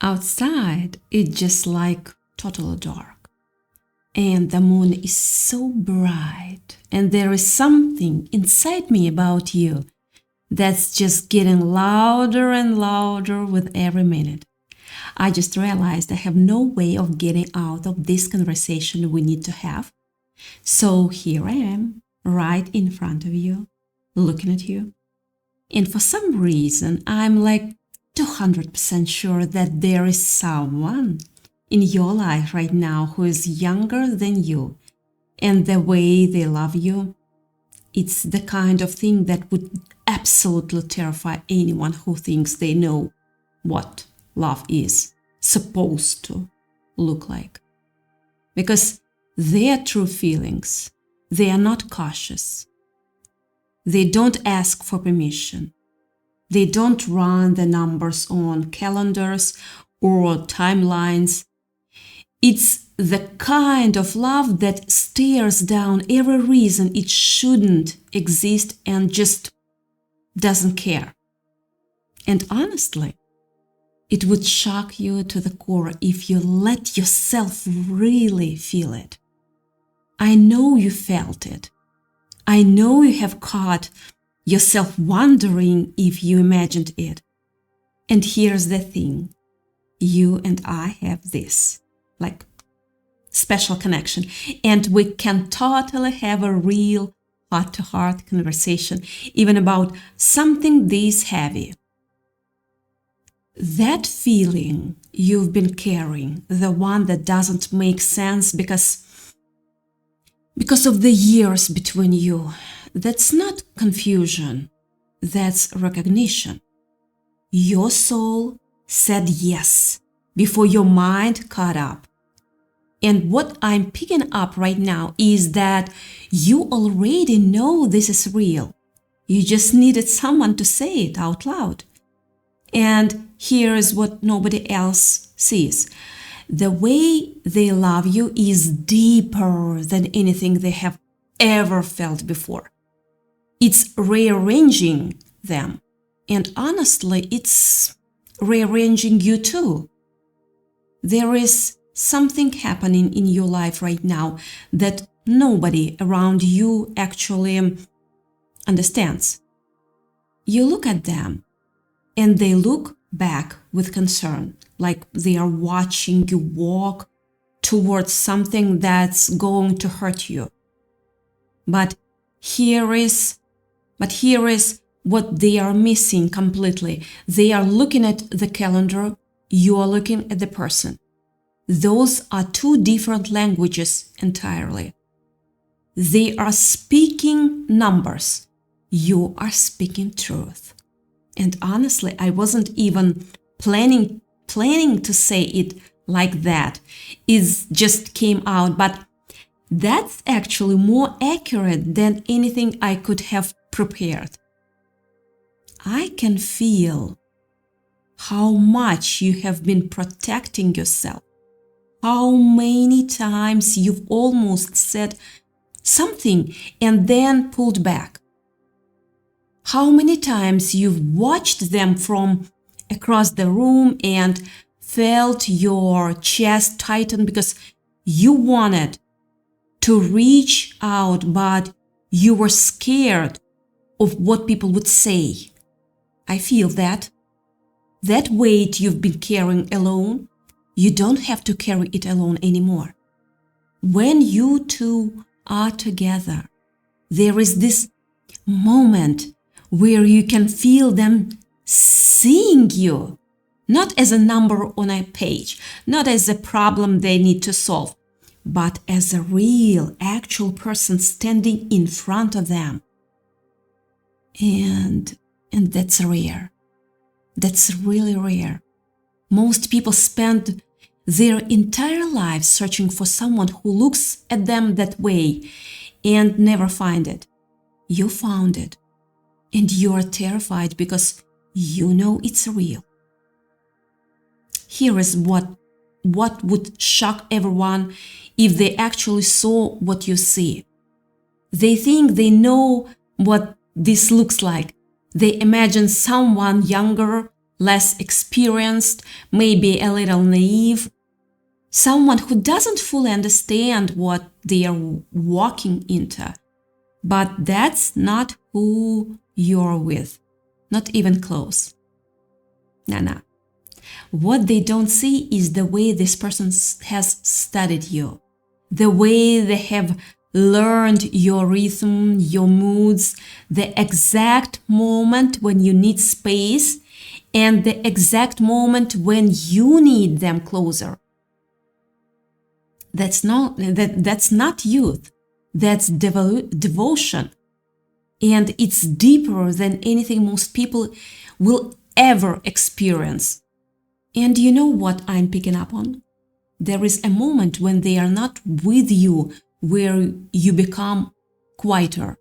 Outside, it's just like total dark. And the moon is so bright. And there is something inside me about you that's just getting louder and louder with every minute. I just realized I have no way of getting out of this conversation we need to have. So here I am, right in front of you, looking at you. And for some reason, I'm like 200% sure that there is someone in your life right now who is younger than you. And the way they love you, it's the kind of thing that would absolutely terrify anyone who thinks they know what love is supposed to look like. Because their true feelings, they are not cautious. They don't ask for permission. They don't run the numbers on calendars or timelines. It's the kind of love that stares down every reason it shouldn't exist and just doesn't care. And honestly, it would shock you to the core if you let yourself really feel it. I know you felt it. I know you have caught yourself wondering if you imagined it. And here's the thing. You and I have this, like, special connection. And we can totally have a real heart-to-heart conversation, even about something this heavy. That feeling you've been carrying, the one that doesn't make sense because of the years between you, that's not confusion, that's recognition. Your soul said yes before your mind caught up. And what I'm picking up right now is that you already know this is real. You just needed someone to say it out loud. And here's what nobody else sees. The way they love you is deeper than anything they have ever felt before. It's rearranging them. And honestly, it's rearranging you too. There is something happening in your life right now that nobody around you actually understands. You look at them and they look back with concern, like they are watching you walk towards something that's going to hurt you. But here is what they are missing completely. They are looking at the calendar, you are looking at the person. Those are two different languages entirely. They are speaking numbers. You are speaking truth. And honestly, I wasn't even planning to say it like that. It just came out, but that's actually more accurate than anything I could have prepared. I can feel how much you have been protecting yourself. How many times you've almost said something and then pulled back. How many times you've watched them from across the room and felt your chest tighten because you wanted to reach out, but you were scared of what people would say. I feel that. That weight you've been carrying alone, you don't have to carry it alone anymore. When you two are together, there is this moment where you can feel them seeing you, not as a number on a page, not as a problem they need to solve, but as a real, actual person standing in front of them. And that's rare. That's really rare. Most people spend their entire lives searching for someone who looks at them that way and never find it. You found it. And you are terrified because you know it's real. Here is what would shock everyone if they actually saw what you see. They think they know what this looks like. They imagine someone younger, less experienced, maybe a little naive, someone who doesn't fully understand what they are walking into. But that's not who you're with, not even close. No. What they don't see is the way this person has studied you, the way they have learned your rhythm, your moods, the exact moment when you need space, and the exact moment when you need them closer. That's not youth. That's devotion. And it's deeper than anything most people will ever experience. And you know what I'm picking up on? There is a moment when they are not with you where you become quieter.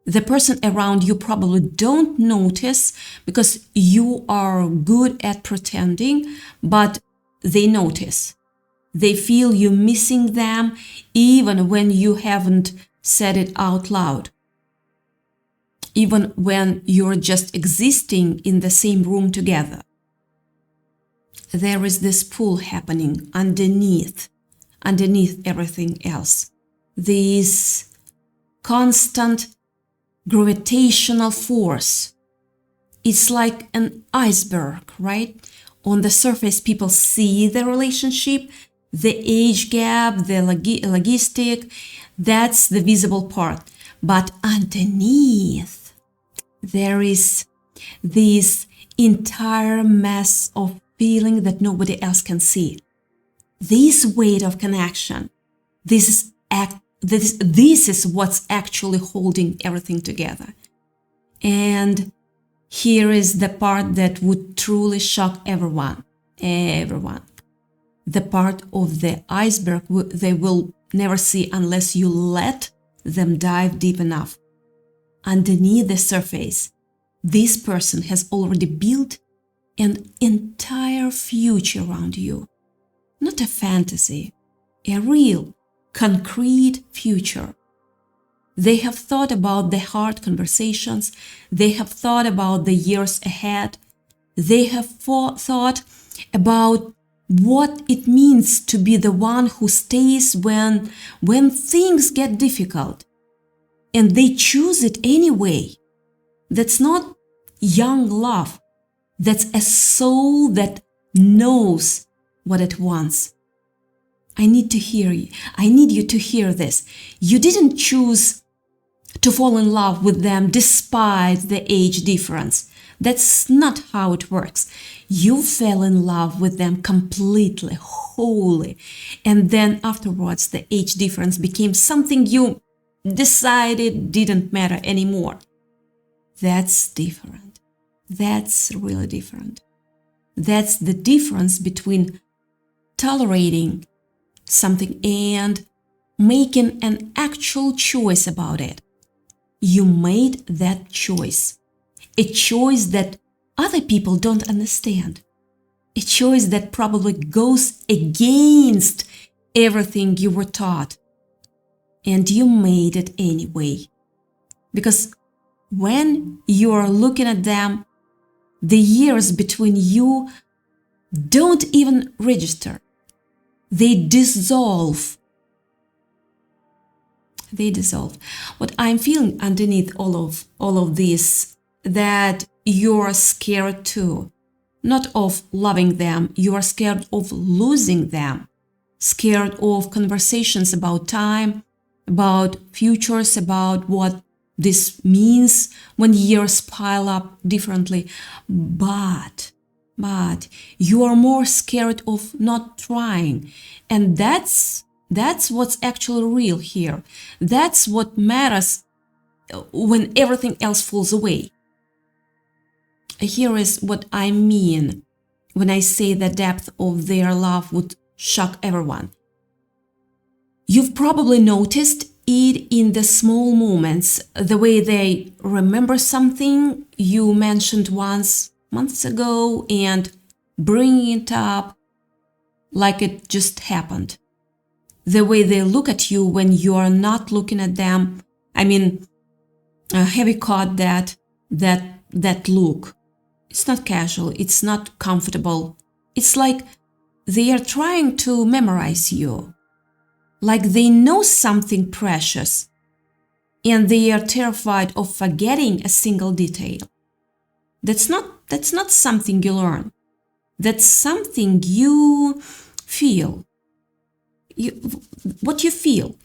The person around you probably don't notice because you are good at pretending, but they notice. They feel you missing them even when you haven't said it out loud. Even when you're just existing in the same room together. There is this pull happening underneath everything else. This constant gravitational force. It's like an iceberg, right? On the surface, people see the relationship, the age gap, the logistic, that's the visible part. But underneath, there is this entire mess of feeling that nobody else can see. This weight of connection, this is what's actually holding everything together. And here is the part that would truly shock everyone. The part of the iceberg they will never see unless you let them dive deep enough. Underneath the surface, this person has already built an entire future around you. Not a fantasy, a real, concrete future. They have thought about the hard conversations. They have thought about the years ahead. They have thought about what it means to be the one who stays when things get difficult. And they choose it anyway. That's not young love. That's a soul that knows what it wants. I need you to hear this. You didn't choose to fall in love with them despite the age difference. That's not how it works. You fell in love with them completely, wholly. And then afterwards, the age difference became something you decided didn't matter anymore. That's different. That's really different. That's the difference between tolerating something and making an actual choice about it. You made that choice. A choice that other people don't understand. A choice that probably goes against everything you were taught. And you made it anyway. Because when you are looking at them, the years between you don't even register. They dissolve. What I'm feeling underneath all of this, that you're scared too. Not of loving them, you are scared of losing them. Scared of conversations about time, about futures, about what this means when years pile up differently. But you are more scared of not trying. And that's what's actually real here. That's what matters when everything else falls away. Here is what I mean when I say the depth of their love would shock everyone. You've probably noticed it in the small moments, the way they remember something you mentioned once months ago and bringing it up like it just happened. The way they look at you when you are not looking at them. I mean, have you caught that look? It's not casual. It's not comfortable. It's like they are trying to memorize you. Like they know something precious and they are terrified of forgetting a single detail. That's not something you learn. That's something you feel. What you feel.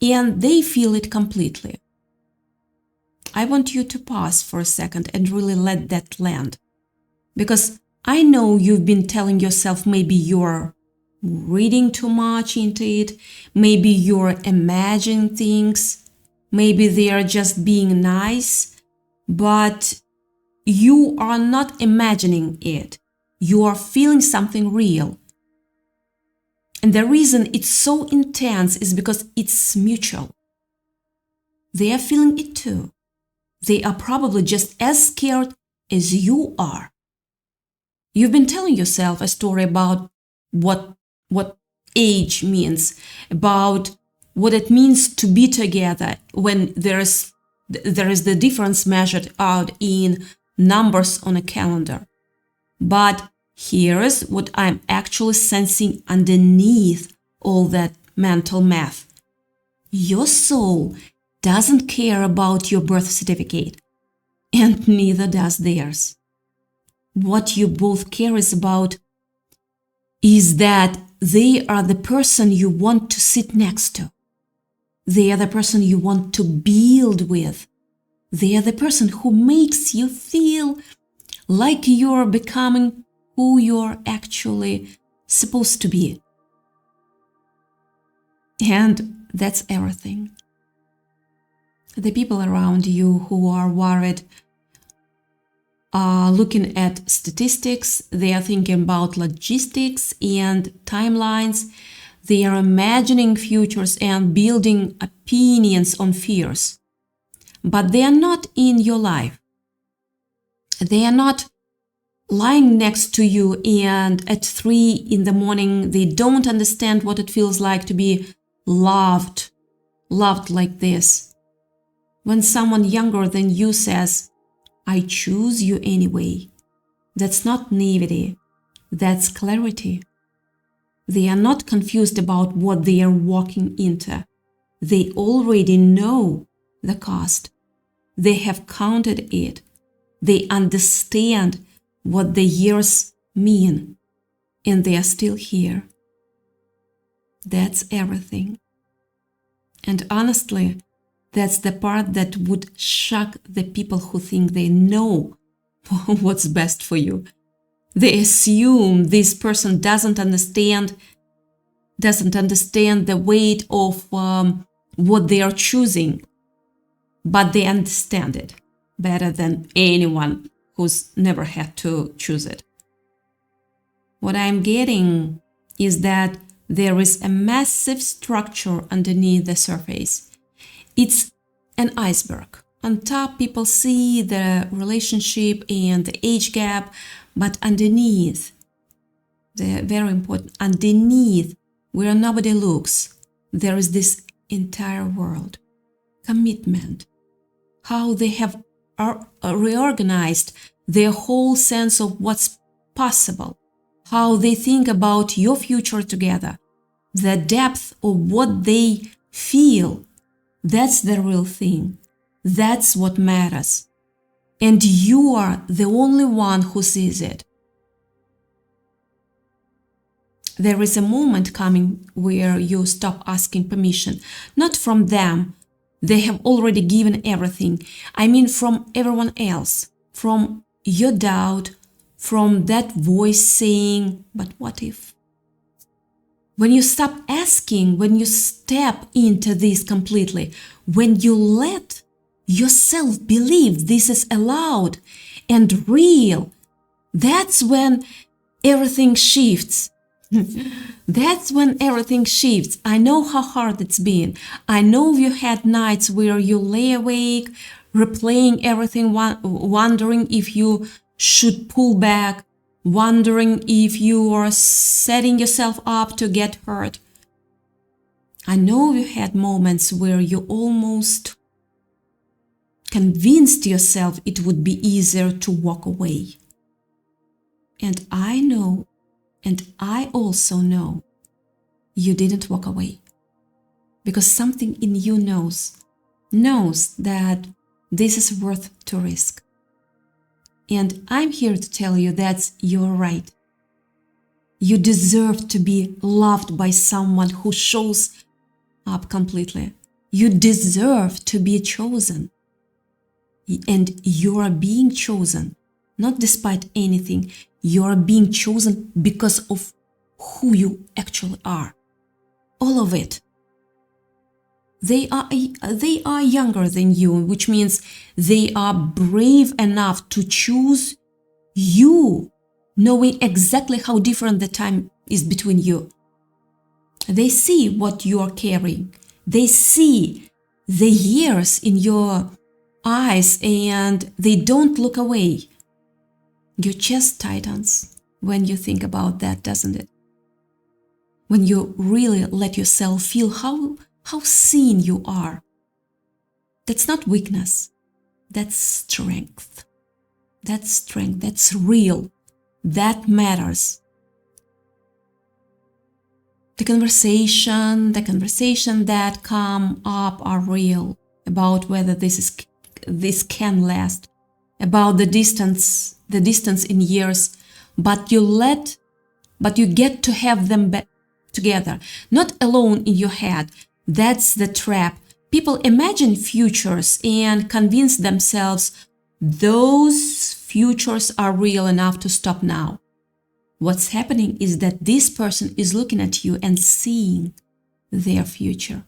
And they feel it completely. I want you to pause for a second and really let that land. Because I know you've been telling yourself maybe you're reading too much into it, maybe you're imagining things, maybe they are just being nice, but you are not imagining it. You are feeling something real. And the reason it's so intense is because it's mutual. They are feeling it too. They are probably just as scared as you are. You've been telling yourself a story about what age means, about what it means to be together when there is the difference measured out in numbers on a calendar. But here's what I'm actually sensing underneath all that mental math. Your soul doesn't care about your birth certificate, and neither does theirs. What you both care about is that they are the person you want to sit next to. They are the person you want to build with. They are the person who makes you feel like you're becoming who you're actually supposed to be. And that's everything. The people around you who are worried are looking at statistics, they are thinking about logistics and timelines, they are imagining futures and building opinions on fears. But they are not in your life. They are not lying next to you and at 3 in the morning, they don't understand what it feels like to be loved like this. When someone younger than you says, I choose you anyway, that's not naivety, that's clarity. They are not confused about what they are walking into. They already know the cost. They have counted it. They understand what the years mean, and they are still here. That's everything. And honestly, that's the part that would shock the people who think they know what's best for you. They assume this person doesn't understand the weight of what they are choosing, but they understand it better than anyone who's never had to choose it. What I'm getting is that there is a massive structure underneath the surface. It's an iceberg. On top, people see the relationship and the age gap, but underneath, very important, underneath, where nobody looks, there is this entire world. Commitment. How they have reorganized their whole sense of what's possible. How they think about your future together. The depth of what they feel. That's the real thing. That's what matters. And you are the only one who sees it. There is a moment coming where you stop asking permission, not from them. They have already given everything. I mean from everyone else, from your doubt, from that voice saying, but what if? When you stop asking, when you step into this completely, when you let yourself believe this is allowed and real, that's when everything shifts. That's when everything shifts. I know how hard it's been. I know you had nights where you lay awake, replaying everything, wondering if you should pull back, wondering if you are setting yourself up to get hurt. I know you had moments where you almost convinced yourself it would be easier to walk away. And I know, and I also know, you didn't walk away. Because something in you knows that this is worth to risk. And I'm here to tell you that you're right. You deserve to be loved by someone who shows up completely. You deserve to be chosen. And you are being chosen, not despite anything. You are being chosen because of who you actually are. All of it. They are younger than you, which means they are brave enough to choose you, knowing exactly how different the time is between you. They see what you are carrying. They see the years in your eyes and they don't look away. Your chest tightens when you think about that, doesn't it? When you really let yourself feel how seen you are. That's not weakness. That's strength. That's strength. That's real. That matters. The conversation that come up are real about whether this can last, about the distance in years, but you get to have them together, not alone in your head. That's the trap. People imagine futures and convince themselves those futures are real enough to stop now. What's happening is that this person is looking at you and seeing their future.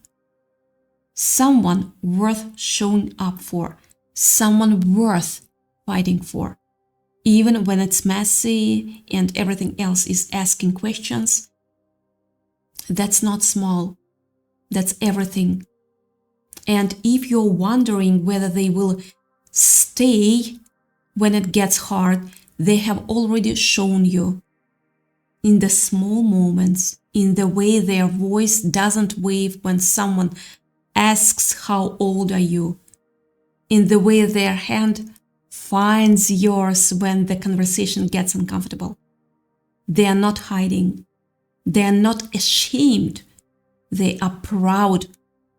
Someone worth showing up for, someone worth fighting for. Even when it's messy and everything else is asking questions, that's not small, that's everything. And if you're wondering whether they will stay when it gets hard, they have already shown you. In the small moments, in the way their voice doesn't wave when someone asks how old are you, in the way their hand finds yours when the conversation gets uncomfortable. They are not hiding. They are not ashamed. They are proud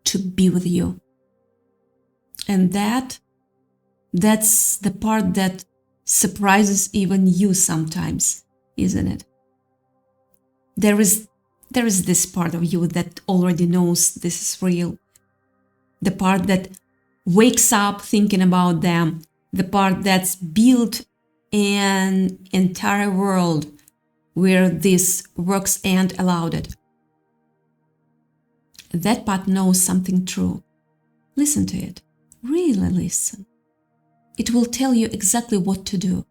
to be with you. And that's the part that surprises even you sometimes, isn't it? There is this part of you that already knows this is real. The part that wakes up thinking about them. The part that's built an entire world where this works and allowed it. That part knows something true. Listen to it. Really listen. It will tell you exactly what to do.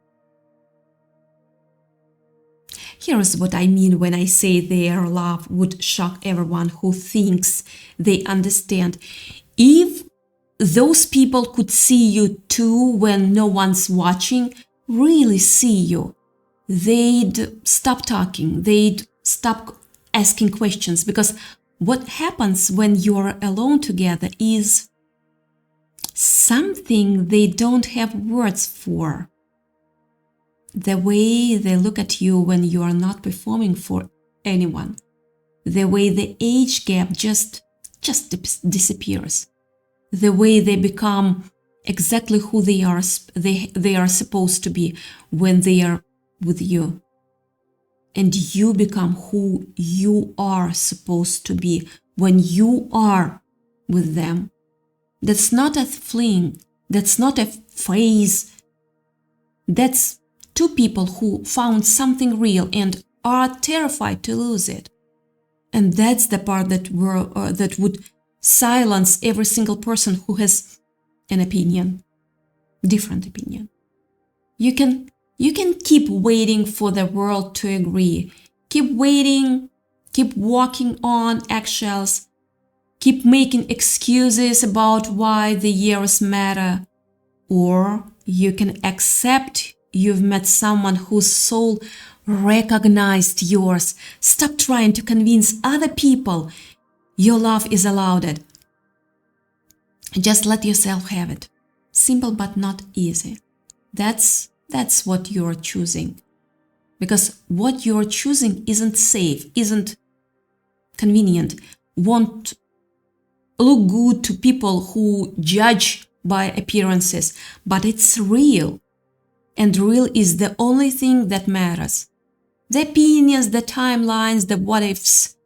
Here's what I mean when I say their love would shock everyone who thinks they understand. If those people could see you too when no one's watching, really see you, they'd stop talking, they'd stop asking questions, because what happens when you're alone together is something they don't have words for. The way they look at you when you are not performing for anyone. The way the age gap just disappears. The way they become exactly who they are supposed to be when they are with you. And you become who you are supposed to be when you are with them. That's not a fling. That's not a phase. That's two people who found something real and are terrified to lose it. And that's the part that would silence every single person who has an opinion, different opinion. You can keep waiting for the world to agree. Keep waiting, keep walking on eggshells, keep making excuses about why the years matter. Or you can accept you've met someone whose soul recognized yours. Stop trying to convince other people your love is allowed. Just let yourself have it. Simple but not easy. That's what you're choosing. because what you're choosing isn't safe, isn't convenient, won't look good to people who judge by appearances, but it's real. And real is the only thing that matters. The opinions, the timelines, the what ifs,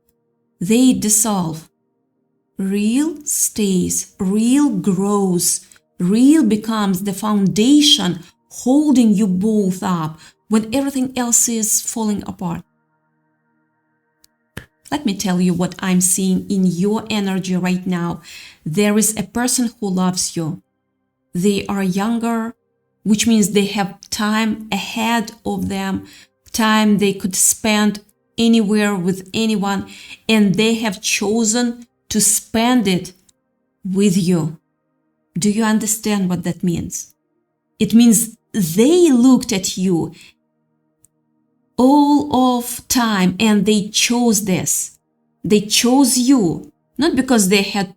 they dissolve. Real stays, real grows, real becomes the foundation holding you both up when everything else is falling apart. Let me tell you what I'm seeing in your energy right now. There is a person who loves you. They are younger, which means they have time ahead of them, time they could spend anywhere with anyone, and they have chosen to spend it with you. Do you understand what that means? It means they looked at you all of time and they chose this. They chose you, not because they had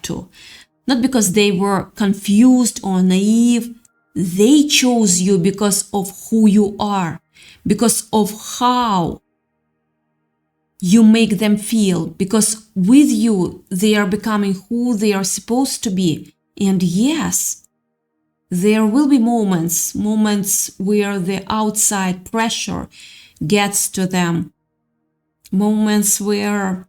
to, not because they were confused or naive. They chose you because of who you are, because of how you make them feel, because with you they are becoming who they are supposed to be. And yes, there will be moments where the outside pressure gets to them, moments where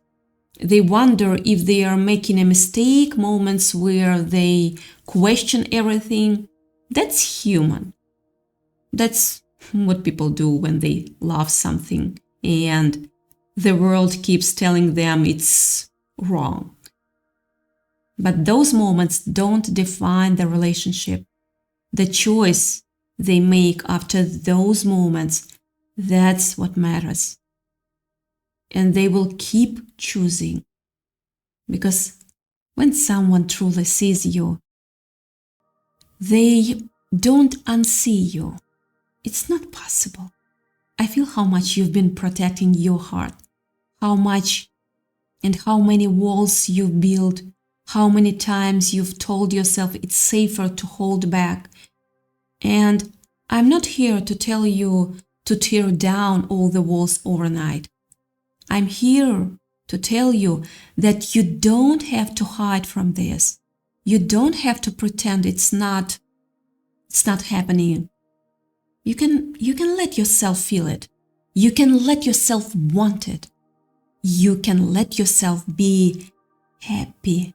they wonder if they are making a mistake, moments where they question everything. That's human. That's what people do when they love something and the world keeps telling them it's wrong. But those moments don't define the relationship. The choice they make after those moments, that's what matters. And they will keep choosing. Because when someone truly sees you, they don't unsee you. It's not possible. I feel how much you've been protecting your heart, how much and how many walls you've built, how many times you've told yourself it's safer to hold back. And I'm not here to tell you to tear down all the walls overnight. I'm here to tell you that you don't have to hide from this. You don't have to pretend it's not happening. You can let yourself feel it. You can let yourself want it. You can let yourself be happy.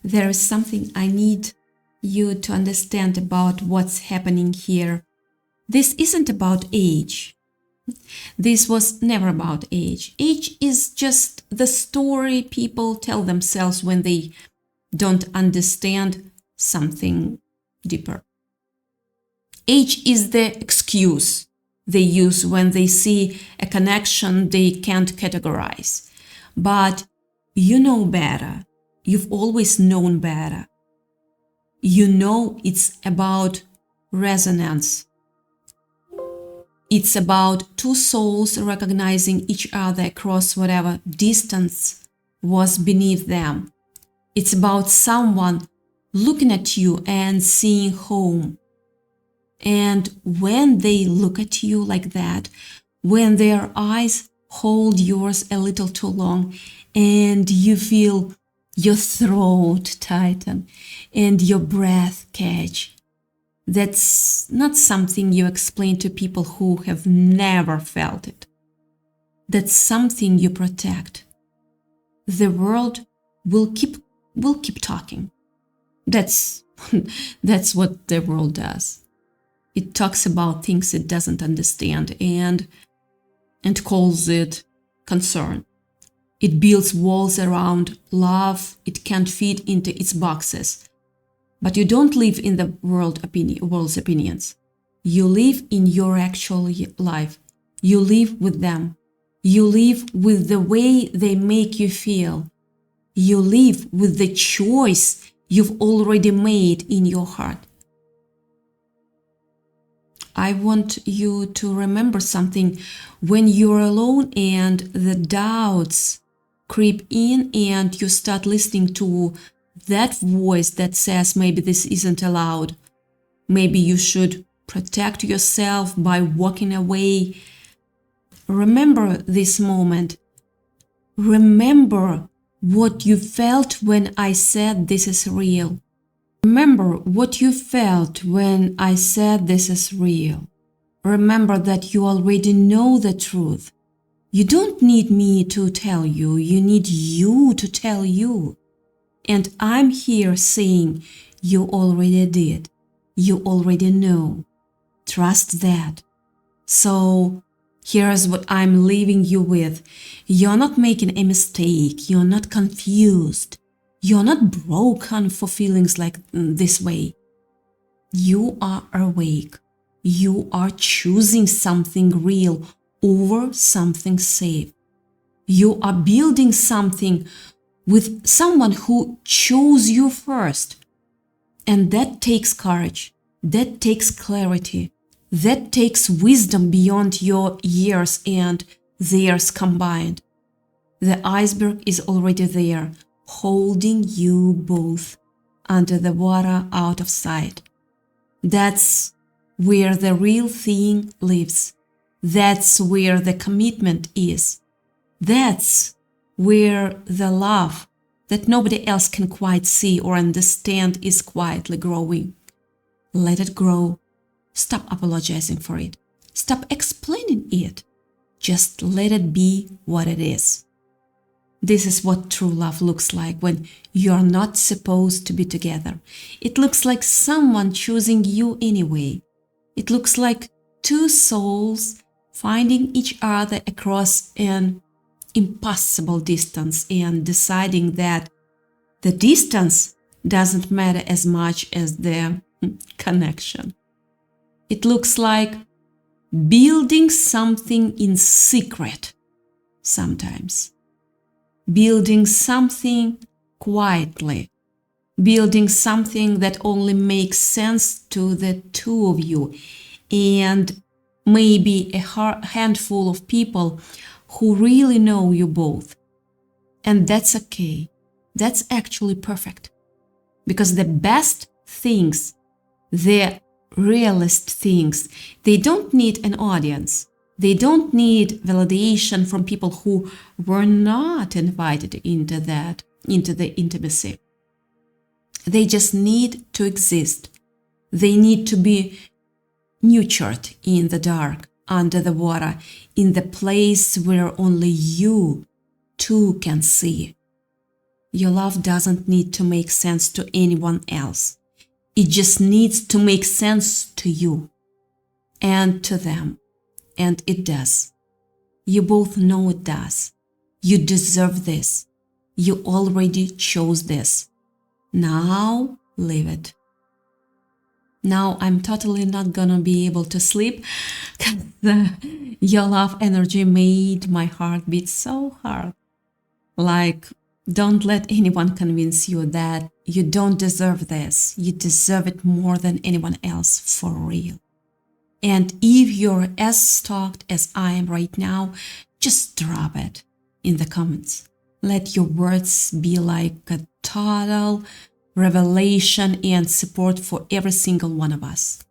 There is something I need you to understand about what's happening here. This isn't about age. This was never about age. Age is just the story people tell themselves when they don't understand something deeper. Age is the excuse they use when they see a connection they can't categorize. But you know better. You've always known better. You know it's about resonance. It's about two souls recognizing each other across whatever distance was beneath them. It's about someone looking at you and seeing home. And when they look at you like that, when their eyes hold yours a little too long and you feel your throat tighten and your breath catch, that's not something you explain to people who have never felt it. That's something you protect. The world will keep talking. That's what the world does. It talks about things it doesn't understand and calls it concern. It builds walls around love it can't fit into its boxes. But you don't live in the world's opinions. You live in your actual life. You live with them. You live with the way they make you feel. You live with the choice you've already made in your heart. I want you to remember something. When you're alone and the doubts creep in and you start listening to that voice that says maybe this isn't allowed, maybe you should protect yourself by walking away. Remember this moment. Remember what you felt when I said this is real. Remember what you felt when I said this is real. Remember that you already know the truth. You don't need me to tell you, you need you to tell you. And I'm here saying you already did. You already know. Trust that. So here's what I'm leaving you with. You're not making a mistake. You're not confused. You're not broken for feelings like this way. You are awake. You are choosing something real over something safe. You are building something with someone who chose you first. And that takes courage. That takes clarity. That takes wisdom beyond your years and theirs combined. The iceberg is already there, holding you both under the water out of sight. That's where the real thing lives. That's where the commitment is. That's where the love that nobody else can quite see or understand is quietly growing. Let it grow. Stop apologizing for it. Stop explaining it. Just let it be what it is. This is what true love looks like when you're not supposed to be together. It looks like someone choosing you anyway. It looks like two souls finding each other across an impossible distance and deciding that the distance doesn't matter as much as the connection. It looks like building something in secret sometimes. Building something quietly. Building something that only makes sense to the two of you and maybe a handful of people who really know you both. And that's okay. That's actually perfect. Because the best things, the realist things, they don't need an audience. They don't need validation from people who were not invited into the intimacy. They just need to exist. They need to be nurtured in the dark, under the water, in the place where only you two can see. Your love doesn't need to make sense to anyone else. It just needs to make sense to you and to them. And it does. You both know it does. You deserve this. You already chose this. Now, live it. Now, I'm totally not gonna be able to sleep because your love energy made my heart beat so hard. Like, don't let anyone convince you that you don't deserve this. You deserve it more than anyone else, for real. And if you're as stalked as I am right now, just drop it in the comments. Let your words be like a total revelation and support for every single one of us.